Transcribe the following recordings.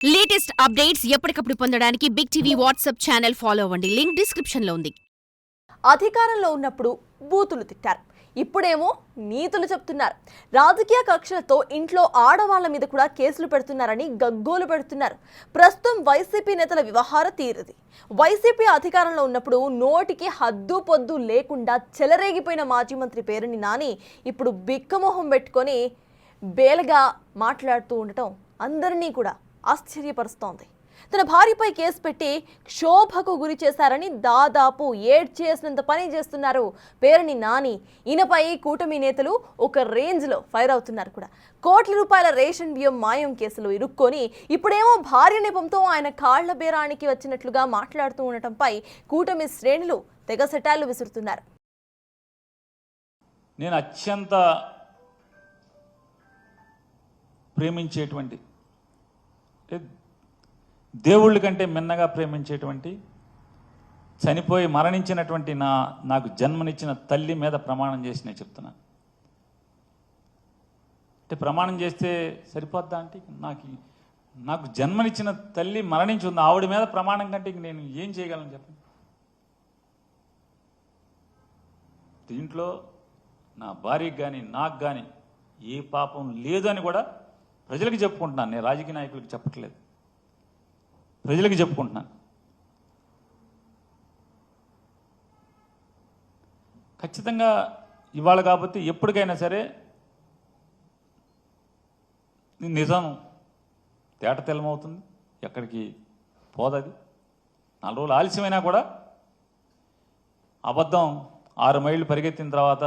Latest updates ఎప్పటికప్పుడు పొందడానికి big TV WhatsApp channel follow అవ్వండి. లింక్ డిస్క్రిప్షన్ లో ఉంది. అధికారంలో ఉన్నప్పుడు బూతులు తిట్టారు, ఇప్పుడేమో నీతులు చెప్తున్నారు. రాజకీయ కక్షలతో ఇంట్లో ఆడవాళ్ల మీద కూడా కేసులు పెడుతున్నారని గగ్గోలు పెడుతున్నారు. ప్రస్తుతం వైసీపీ నేతల వ్యవహార తీరుది. వైసీపీ అధికారంలో ఉన్నప్పుడు నోటికి హద్దు పొద్దు లేకుండా చెలరేగిపోయిన మాజీ మంత్రి పేరుని నాని ఇప్పుడు బిక్కమొహం పెట్టుకొని బేలగా మాట్లాడుతూ ఉండటం అందరినీ కూడా ఆశ్చర్యపరుస్తోంది. తన భార్యపై కేసు పెట్టి క్షోభకు గురి చేశారని దాదాపు ఏడ్చేసినంత పని చేస్తున్నారు పేరుని నాని. ఈయనపై కూటమి నేతలు ఒక రేంజ్లో ఫైర్ అవుతున్నారు కూడా. కోట్ల రూపాయల రేషన్ బియ్యం మాయం కేసులో ఇరుక్కొని ఇప్పుడేమో భార్య నెపంతో ఆయన కాళ్ల బేరానికి వచ్చినట్లుగా మాట్లాడుతూ ఉండటంపై కూటమి శ్రేణులు తెగ సెటాలు విసురుతున్నారు. నేను అత్యంత ప్రేమించేటువంటి, దేవుళ్ళ కంటే మిన్నగా ప్రేమించేటువంటి, చనిపోయి మరణించినటువంటి నాకు జన్మనిచ్చిన తల్లి మీద ప్రమాణం చేసి నేను చెప్తున్నాను. అంటే ప్రమాణం చేస్తే సరిపోద్దా అంటే, నాకు జన్మనిచ్చిన తల్లి మరణించి ఉంది, ఆవిడ మీద ప్రమాణం కంటే నేను ఏం చేయగలను చెప్పండి. దీంట్లో నా భార్యకి కానీ నాకు కానీ ఏ పాపం లేదు అని కూడా ప్రజలకు చెప్పుకుంటున్నాను. నేను రాజకీయ నాయకులకు చెప్పట్లేదు, ప్రజలకు చెప్పుకుంటున్నాను. ఖచ్చితంగా ఇవాళ కాబట్టి ఎప్పటికైనా సరే నిజం తేట తెల్లమవుతుంది, ఎక్కడికి పోదది. 4 రోజులు ఆలస్యమైనా కూడా అబద్ధం 6 మైళ్ళు పరిగెత్తిన తర్వాత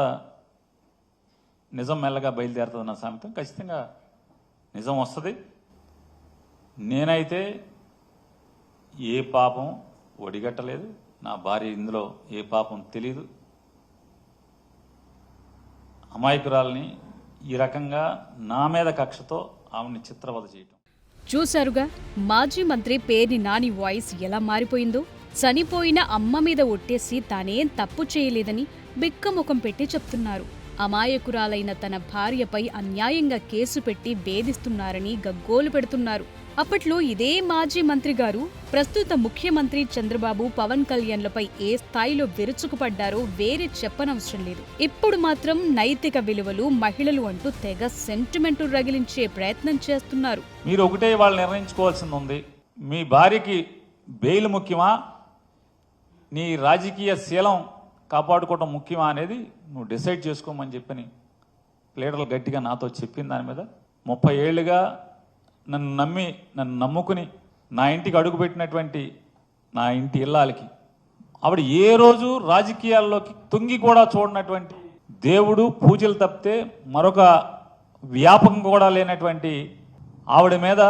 నిజం మెల్లగా బయలుదేరుతుంది నా సామెతం. ఖచ్చితంగా నిజం వస్తుంది. నేనైతే ఏ పాపం ఒడిగట్టలేదు, నా భార్య ఇందులో ఏ పాపం తెలీదు. అమాయకురాల్ని ఈ రకంగా నా మీద కక్షతో ఆమెని చిత్రవద చేయటం చూశారుగా. మాజీ మంత్రి పేర్ని నాని వాయిస్ ఎలా మారిపోయిందో. చనిపోయిన అమ్మ మీద ఒట్టేసి తానేం తప్పు చేయలేదని బిక్కముఖం పెట్టి చెప్తున్నారు. అమాయకురాలైన తన భార్యపై అన్యాయంగా కేసు పెట్టి వేధిస్తున్నారని గగ్గోలు పెడుతున్నారు. అప్పట్లో ఇదే మాజీ మంత్రి గారు ప్రస్తుత ముఖ్యమంత్రి చంద్రబాబు, పవన్ కళ్యాణ్లపై ఏ స్థాయిలో విరుచుకుపడ్డారో వేరే చెప్పనవసరం లేదు. ఇప్పుడు మాత్రం నైతిక విలువలు, మహిళలు అంటూ తెగ సెంటిమెంటు రగిలించే ప్రయత్నం చేస్తున్నారు. మీరు ఒకటే వాళ్ళు నిర్ణయించుకోవాల్సింది ఉంది. మీ భార్యకి బెయిల్ ముఖ్యమా, నీ రాజకీయ శీలం కాపాడుకోవటం ముఖ్యమా అనేది నువ్వు డిసైడ్ చేసుకోమని చెప్పని లీడర్లు గట్టిగా నాతో చెప్పిన దాని మీద 30 ఏళ్ళుగా నన్ను నమ్ముకుని నా ఇంటికి అడుగుపెట్టినటువంటి నా ఇంటి ఇల్లాలకి ఆవిడ ఏ రోజు రాజకీయాల్లోకి తొంగి కూడా చూడనటువంటి, దేవుడు పూజలు తప్పితే మరొక వ్యాపకం కూడా లేనటువంటి ఆవిడ మీద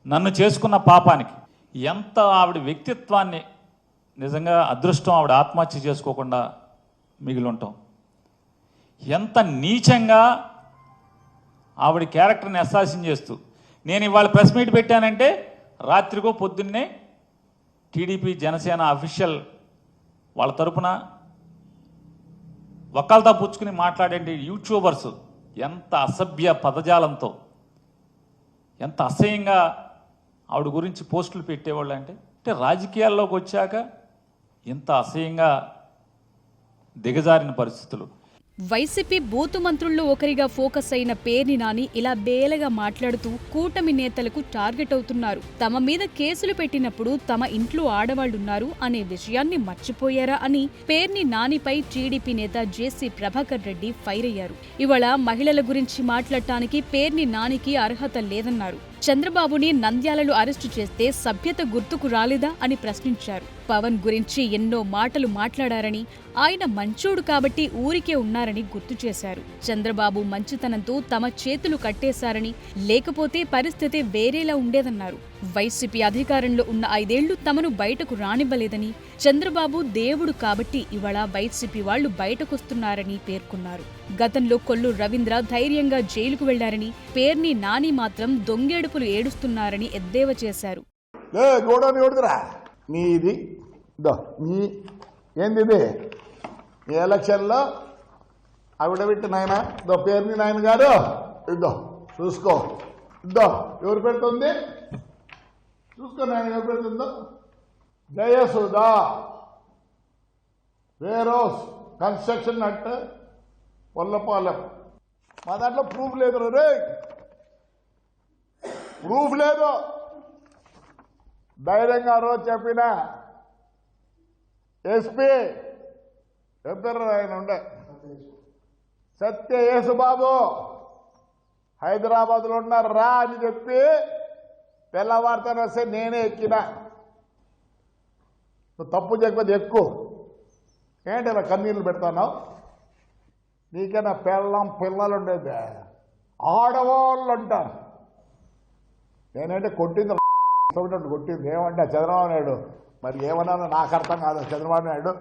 నన్ను చేసుకున్న పాపానికి ఎంత ఆవిడ వ్యక్తిత్వాన్ని, నిజంగా అదృష్టం ఆవిడ ఆత్మహత్య చేసుకోకుండా మిగిలి ఉంటాం. ఎంత నీచంగా ఆవిడ క్యారెక్టర్ని అసాసిన్ చేస్తూ నేను ఇవాళ ప్రెస్ మీట్ పెట్టానంటే రాత్రికో పొద్దున్నే టీడీపీ జనసేన అఫీషియల్ వాళ్ళ తరపున వకాల్తా పుచ్చుకుని మాట్లాడే యూట్యూబర్స్ ఎంత అసభ్య పదజాలంతో, ఎంత అసహ్యంగా ఆవిడ గురించి పోస్టులు పెట్టేవాళ్ళు అంటే రాజకీయాల్లోకి వచ్చాక ఇంత అసహ్యంగా దిగజారిన పరిస్థితులు. వైసీపీ బూతు మంత్రుల్లో ఒకరిగా ఫోకస్ అయిన పేర్ని నాని ఇలా బేలగా మాట్లాడుతూ కూటమి నేతలకు టార్గెట్ అవుతున్నారు. తమ మీద కేసులు పెట్టినప్పుడు తమ ఇంట్లో ఆడవాళ్లున్నారు అనే విషయాన్ని మర్చిపోయారా అని పేర్ని నానిపై టీడీపీ నేత జేసీ ప్రభాకర్ రెడ్డి ఫైర్ అయ్యారు. ఇవాళ మహిళల గురించి మాట్లాడటానికి పేర్ని నానికి అర్హత లేదన్నారు. చంద్రబాబుని నంద్యాలలో అరెస్టు చేస్తే సభ్యత గుర్తుకు రాలేదా అని ప్రశ్నించారు. పవన్ గురించి ఎన్నో మాటలు మాట్లాడారని, ఆయన మంచోడు కాబట్టి ఊరికే ఉన్నారని గుర్తు చేశారు. చంద్రబాబు మంచితనంతో తమ చేతులు కట్టేశారని, లేకపోతే పరిస్థితి వేరేలా ఉండేదన్నారు. వైసీపీ అధికారంలో ఉన్న 5 ఏళ్లు తమను బయటకు రానివ్వలేదని, చంద్రబాబు దేవుడు కాబట్టి ఇవాళ వైసీపీ వాళ్లు బయటకొస్తున్నారని పేర్కొన్నారు. గతంలో కొల్లు రవీంద్ర ధైర్యంగా జైలుకు వెళ్లారని, పేర్ని నాని మాత్రం దొంగేడుపులు ఏడుస్తున్నారని ఎద్దేవా చేశారు. ఏంది ఈ ఎలక్షన్లో ఆవిడ పెట్టి నాయన పేర్ని నాయన గారు ఇద్దో చూసుకో, ఇద్దో ఎవరు పెడుతుంది చూసుకొని ఆయన ఎవరుందో జయసుధా వేరోస్ కన్స్ట్రక్షన్ అంటే పొల్లపాలెం. మా దాంట్లో ప్రూఫ్ లేదు రే, ప్రూఫ్ లేదు. ధైర్యంగా రోజు చెప్పిన ఎస్పీ చెప్పారు ఆయన ఉండే సత్య యేసుబాబు హైదరాబాద్లో ఉన్నారు రా అని చెప్పి తెల్లవారితేనే వస్తే నేనే ఎక్కినా. నువ్వు తప్పు చేయకపోతే ఎక్కువ ఏంటి ఇలా కన్నీళ్ళు పెడతాను? నీకైనా పిల్లలు ఉండేది, ఆడవాళ్ళు అంటారు. నేనంటే కొట్టింది కొట్టింది ఏమంటే చంద్రబాబు నాయుడు మరి ఏమన్నానో నాకు అర్థం కాదు. చంద్రబాబు నాయుడు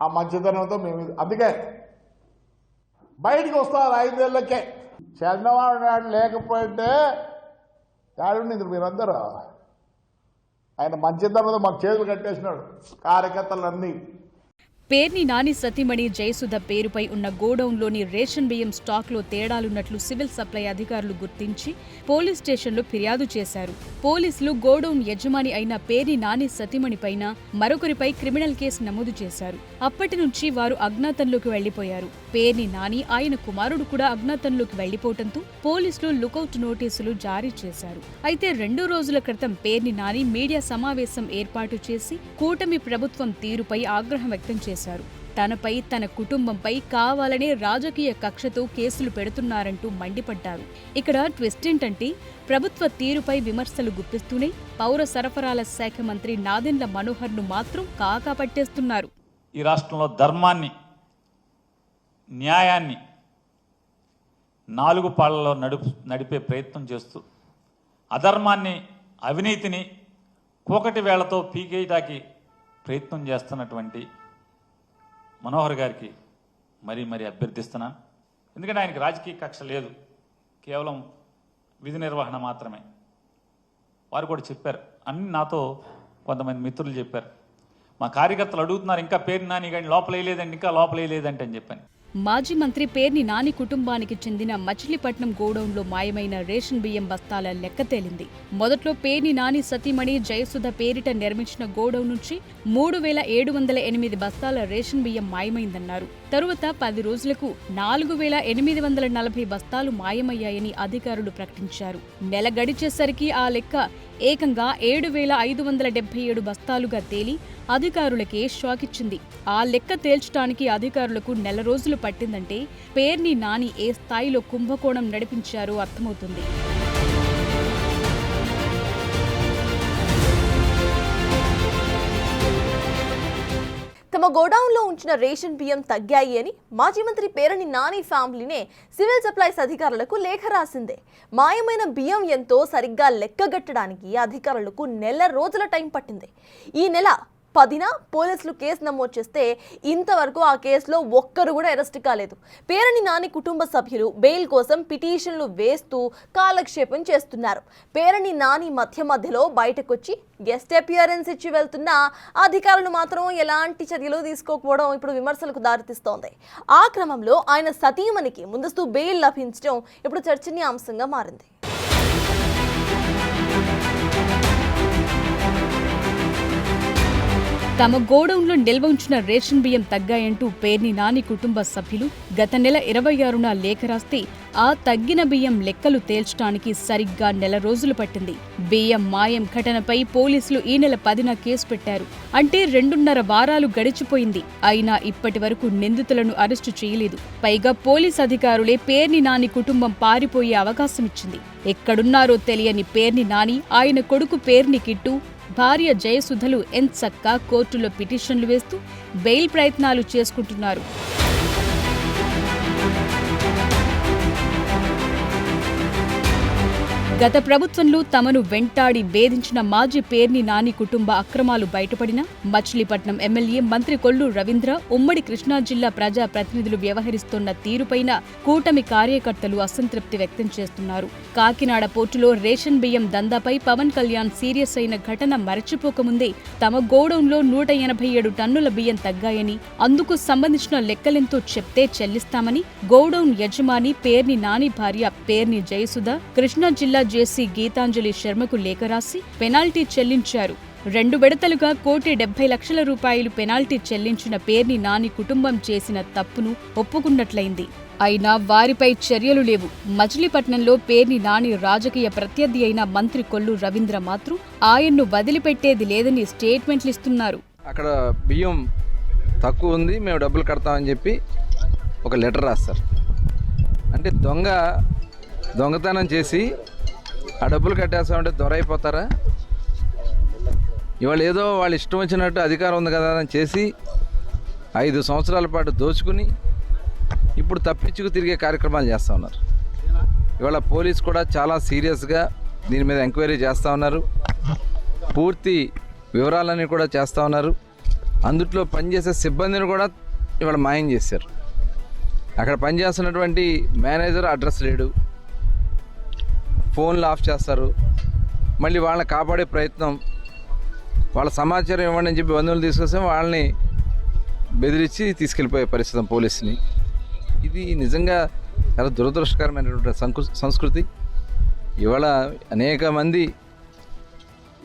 ఆ మంచితనంతో మేము అందుకే బయటికి వస్తారు 5 ఏళ్ళకే. చంద్రబాబు నాయుడు లేకపోతే ఏడుండింది మీరందరూ? ఆయన మంచితనంతో మాకు చేతులు కట్టేసినాడు కార్యకర్తలన్నీ. పేర్ని నాని సతీమణి జయసుధ పేరుపై ఉన్న గోడౌన్లోని రేషన్ బియ్యం స్టాక్లో తేడాలున్నట్లు సివిల్ సప్లై అధికారులు గుర్తించి పోలీస్ స్టేషన్లో ఫిర్యాదు చేశారు. పోలీసులు గోడౌన్ యజమాని అయిన పేర్ని నాని సతీమణిపైన మరొకరిపై క్రిమినల్ కేసు నమోదు చేశారు. అప్పటి నుంచి వారు అజ్ఞాతంలోకి వెళ్లిపోయారు. పేర్ని నాని ఆయన కుమారుడు కూడా అజ్ఞాతంలోకి వెళ్లిపోవడంతో పోలీసులు లుకౌట్ నోటీసులు జారీ చేశారు. అయితే 2 రోజుల క్రితం పేర్ని నాని మీడియా సమావేశం ఏర్పాటు చేసి కూటమి ప్రభుత్వం తీరుపై ఆగ్రహం వ్యక్తం చేశారు. తనపై తన కుటుంబంపై కావాలనే రాజకీయ కక్షతో కేసులు పెడుతున్నారంటూ మండిపడ్డారు. ఇక్కడ ట్విస్ట్ ఏంటంటే ప్రభుత్వ తీరుపై విమర్శలు గుప్పిస్తూనే పౌర సరఫరాల శాఖ మంత్రి నాదెండ్ల మనోహర్ను మాత్రం కాకా పట్టేస్తున్నారు. ఈ రాష్ట్రంలో ధర్మాన్ని, న్యాయాన్ని 4 పాళ్లలో నడిపే ప్రయత్నం చేస్తూ అధర్మాన్ని, అవినీతిని కోకటి వేళ్లతో పీకేయటానికి ప్రయత్నం చేస్తున్నటువంటి మనోహర్ గారికి మరీ అభ్యర్థిస్తున్నాను. ఎందుకంటే ఆయనకి రాజకీయ కక్ష లేదు, కేవలం విధి నిర్వహణ మాత్రమే. వారు కూడా చెప్పారు, అన్ని నాతో కొంతమంది మిత్రులు చెప్పారు. మా కార్యకర్తలు అడుగుతున్నారు ఇంకా పేర్ని నాని కానీ లోపలేయలేదండి, ఇంకా లోపలేయలేదంటే అని చెప్పాను. మాజీ మంత్రి పేర్ని నాని కుటుంబానికి చెందిన మచిలీపట్నం గోడౌన్లో మాయమైన రేషన్ బియ్యం బస్తాల లెక్క తేలింది. మొదట్లో పేర్ని నాని సతీమణి జయసుధ పేరిట నిర్మించిన గోడౌన్ నుంచి 3708 బస్తాల రేషన్ బియ్యం మాయమైందన్నారు. తరువాత 10 రోజులకు 4840 బస్తాలు మాయమయ్యాయని అధికారులు ప్రకటించారు. నెల గడిచేసరికి ఆ లెక్క ఏకంగా 7577 బస్తాలుగా తేలి అధికారులకే షాకిచ్చింది. ఆ లెక్క తేల్చడానికి అధికారులకు 1 రోజులు పట్టిందంటే పేర్ని నాని ఏ స్థాయిలో కుంభకోణం నడిపించారో అర్థమవుతుంది. తమ గోడౌన్లో ఉంచిన రేషన్ బియ్యం తగ్గాయి అని మాజీ మంత్రి పేర్ని నాని ఫ్యామిలీనే సివిల్ సప్లైస్ అధికారులకు లేఖ రాసిందే. మాయమైన బియ్యం ఎంతో సరిగ్గా లెక్కగట్టడానికి అధికారులకు 1 రోజుల టైం పట్టింది. ఈ నెల 10న పోలీసులు కేసు నమోదు చేస్తే ఇంతవరకు ఆ కేసులో ఒక్కరు కూడా అరెస్ట్ కాలేదు. పేర్ని నాని కుటుంబ సభ్యులు బెయిల్ కోసం పిటిషన్లు వేస్తూ కాలక్షేపం చేస్తున్నారు. పేర్ని నాని మధ్యలో బయటకొచ్చి గెస్ట్ అపియరెన్స్ ఇచ్చి వెళ్తున్న అధికారులు మాత్రం ఎలాంటి చర్యలు తీసుకోకపోవడం ఇప్పుడు విమర్శలకు దారితీస్తోంది. ఆ క్రమంలో ఆయన సతీమణికి ముందస్తు బెయిల్ లభించడం ఇప్పుడు చర్చనీయాంశంగా మారింది. తమ గోడౌన్లో నిల్వ ఉంచిన రేషన్ బియ్యం తగ్గాయంటూ పేర్ని నాని కుటుంబ సభ్యులు గత నెల 26న లేఖ రాస్తే ఆ తగ్గిన బియ్యం లెక్కలు తేల్చడానికి సరిగ్గా 1 రోజులు పట్టింది. బియ్యం మాయం ఘటనపై పోలీసులు ఈ నెల 10న కేసు పెట్టారు. అంటే 2.5 వారాలు గడిచిపోయింది. అయినా ఇప్పటి వరకు నిందితులను అరెస్టు చేయలేదు. పైగా పోలీస్ అధికారులే పేర్ని నాని కుటుంబం పారిపోయే అవకాశమిచ్చింది. ఎక్కడున్నారో తెలియని పేర్ని నాని, ఆయన కొడుకు పేర్ని కిట్టు, భార్య జయసుధలు ఎంచక్కా కోర్టులో పిటిషన్లు వేస్తూ బెయిల్ ప్రయత్నాలు చేసుకుంటున్నారు. గత ప్రభుత్వంలో తమను వెంటాడి వేధించిన మాజీ పేర్ని నాని కుటుంబ అక్రమాలు బయటపడిన మచిలీపట్నం ఎమ్మెల్యే మంత్రి కొల్లు రవీంద్ర, ఉమ్మడి కృష్ణా జిల్లా ప్రజా ప్రతినిధులు వ్యవహరిస్తున్న తీరుపైన కూటమి కార్యకర్తలు అసంతృప్తి వ్యక్తం చేస్తున్నారు. కాకినాడ పోర్టులో రేషన్ బియ్యం దందాపై పవన్ కళ్యాణ్ సీరియస్ అయిన ఘటన మరచిపోకముందే తమ గోడౌన్లో 187 టన్నుల బియ్యం తగ్గాయని, అందుకు సంబంధించిన లెక్కలెంతో చెప్తే చెల్లిస్తామని గోడౌన్ యజమాని పేర్ని నాని భార్య పేర్ని జయసుధ కృష్ణా జిల్లా జేసీ గీతాంజలి శర్మకు లేఖ రాసి పెనాల్టీ చెల్లించారు. 2 విడతలుగా ₹1,70,00,000 పెనాల్టీ చెల్లించిన పేర్ని నాని కుటుంబం చేసిన తప్పును ఒప్పుకున్నట్లయింది. అయినా వారిపై చర్యలు లేవు. మచిలీపట్నంలో పేర్ని నాని రాజకీయ ప్రత్యర్థి అయిన మంత్రి కొల్లు రవీంద్ర మాత్రం ఆయన్ను వదిలిపెట్టేది లేదని స్టేట్మెంట్లిస్తున్నారు. అక్కడ బియ్యం తక్కువ ఉంది, మేము డబ్బులు కడతామని చెప్పి ఒక లెటర్ రాస్తారు. అంటే దొంగతనం చేసి ఆ డబ్బులు కట్టేస్తామంటే దొరైపోతారా? ఇవాళ ఏదో వాళ్ళు ఇష్టం వచ్చినట్టు అధికారం ఉంది కదా అని చేసి 5 సంవత్సరాల పాటు దోచుకుని ఇప్పుడు తప్పించుకు తిరిగే కార్యక్రమాలు చేస్తూ ఉన్నారు. ఇవాళ పోలీస్ కూడా చాలా సీరియస్గా దీని మీద ఎంక్వైరీ చేస్తూ ఉన్నారు. పూర్తి వివరాలన్నీ కూడా చేస్తూ ఉన్నారు. అందుట్లో పనిచేసే సిబ్బందిని కూడా ఇవాళ మాయం చేశారు. అక్కడ పనిచేస్తున్నటువంటి మేనేజర్ అడ్రస్ లేడు, ఫోన్లు ఆఫ్ చేస్తారు. మళ్ళీ వాళ్ళని కాపాడే ప్రయత్నం, వాళ్ళ సమాచారం ఇవ్వండి అని చెప్పి బంధువులు తీసుకొస్తే వాళ్ళని బెదిరించి తీసుకెళ్ళిపోయే పరిస్థితి పోలీసుని. ఇది నిజంగా చాలా దురదృష్టకరమైనటువంటి సంస్కృతి. ఇవాళ అనేక మంది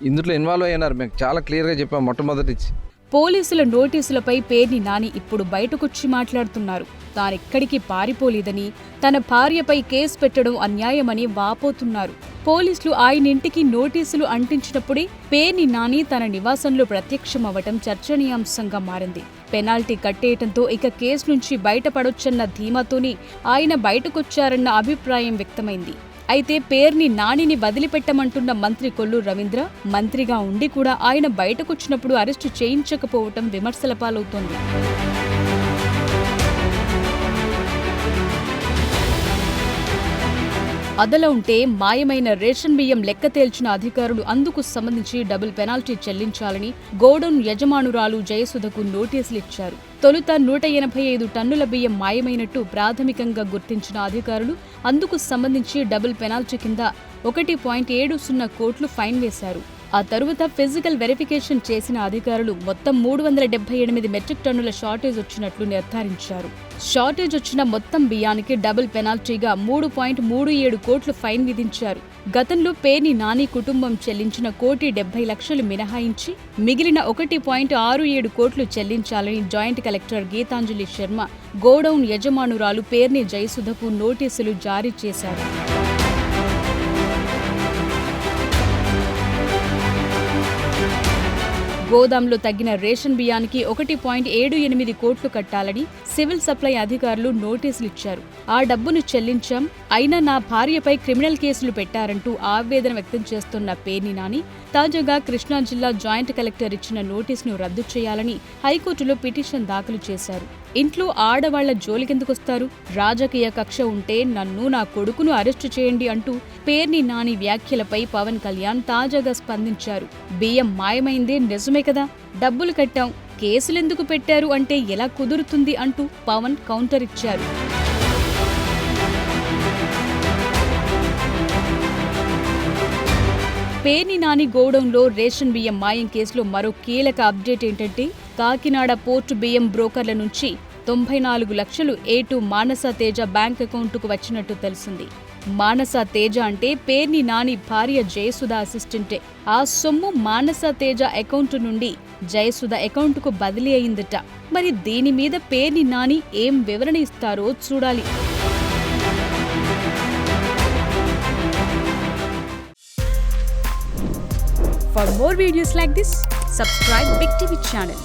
ఇందులో ఇన్వాల్వ్ అయ్యారు. మేము చాలా క్లియర్గా చెప్పాం మొట్టమొదటి నుంచి. పోలీసుల నోటీసులపై పేర్ని నాని ఇప్పుడు బయటకొచ్చి మాట్లాడుతున్నారు. తానెక్కడికి పారిపోలేదని, తన భార్యపై కేసు పెట్టడం అన్యాయమని వాపోతున్నారు. పోలీసులు ఆయన ఇంటికి నోటీసులు అంటించినప్పుడే పేర్ని నాని తన నివాసంలో ప్రత్యక్షమవ్వటం చర్చనీయాంశంగా మారింది. పెనాల్టీ కట్టేయటంతో ఇక కేసు నుంచి బయటపడొచ్చన్న ధీమాతోనే ఆయన బయటకొచ్చారన్న అభిప్రాయం వ్యక్తమైంది. అయితే పేర్ని నానిని వదిలిపెట్టమంటున్న మంత్రి కొల్లు రవీంద్ర మంత్రిగా ఉండి కూడా ఆయన బయటకొచ్చినప్పుడు అరెస్టు చేయించకపోవటం విమర్శల పాలవుతోంది. అదలా ఉంటే మాయమైన రేషన్ బియ్యం లెక్క తేల్చిన అధికారులు అందుకు సంబంధించి డబుల్ పెనాల్టీ చెల్లించాలని గోడౌన్ యజమానురాలు జయసుధకు నోటీసులిచ్చారు. తొలుత 185 టన్నుల బియ్యం మాయమైనట్టు ప్రాథమికంగా గుర్తించిన అధికారులు అందుకు సంబంధించి డబుల్ పెనాల్టీ కింద 1.70 కోట్లు ఫైన్ వేశారు. ఆ తరువాత ఫిజికల్ వెరిఫికేషన్ చేసిన అధికారులు మొత్తం 378 మెట్రిక్ టన్నుల షార్టేజ్ వచ్చినట్లు నిర్ధారించారు. షార్టేజ్ వచ్చిన మొత్తం బియ్యానికి డబుల్ పెనాల్టీగా 3.37 కోట్లు ఫైన్ విధించారు. గతంలో పేర్ని నాని కుటుంబం చెల్లించిన ₹1,70,00,000 మినహాయించి మిగిలిన 1.67 కోట్లు చెల్లించాలని joint collector Geetanjali Sharma godown యజమానురాలు పేర్ని జయసుధకు నోటీసులు జారీ చేశారు. గోదాంలో తగ్గిన రేషన్ బియ్యానికి 1.78 కోట్లు కట్టాలని సివిల్ సప్లై అధికారులు నోటీసులిచ్చారు. ఆ డబ్బును చెల్లించాం, అయినా నా భార్యపై క్రిమినల్ కేసులు పెట్టారంటూ ఆవేదన వ్యక్తం చేస్తున్న పేర్ని నాని తాజాగా కృష్ణా జిల్లా జాయింట్ కలెక్టర్ ఇచ్చిన నోటీసును రద్దు చేయాలని హైకోర్టులో పిటిషన్ దాఖలు చేశారు. ఇంట్లో ఆడవాళ్ల జోలికెందుకొస్తారు? రాజకీయ కక్ష ఉంటే నన్ను, నా కొడుకును అరెస్టు చేయండి అంటూ పేర్ని నాని వ్యాఖ్యలపై పవన్ కళ్యాణ్ తాజాగా స్పందించారు. బియ్యం మాయమైందే నిజమే కదా, డబ్బులు కట్టాం, కేసులెందుకు పెట్టారు అంటే ఎలా కుదురుతుంది అంటూ పవన్ కౌంటర్ ఇచ్చారు. పేర్ని నాని గోడౌన్లో రేషన్ బియ్యం మాయం కేసులో మరో కీలక అప్డేట్ ఏంటంటే కాకినాడ పోర్టు బియ్యం బ్రోకర్ల నుంచి 94 లక్షలు A2 మానస తేజ బ్యాంక్ అకౌంటుకు వచ్చినట్టు తెలిసింది. మానస తేజ అంటే పేర్ని నాని భార్య జయసుధ అసిస్టెంటే. ఆ సొమ్ము మానస తేజ అకౌంటు నుండి జయసుధ అకౌంటుకు బదిలీ అయిందట. మరి దీని మీద పేర్ని నాని ఏం వివరణ ఇస్తారో చూడాలి. For more videos like this, subscribe Big TV channel.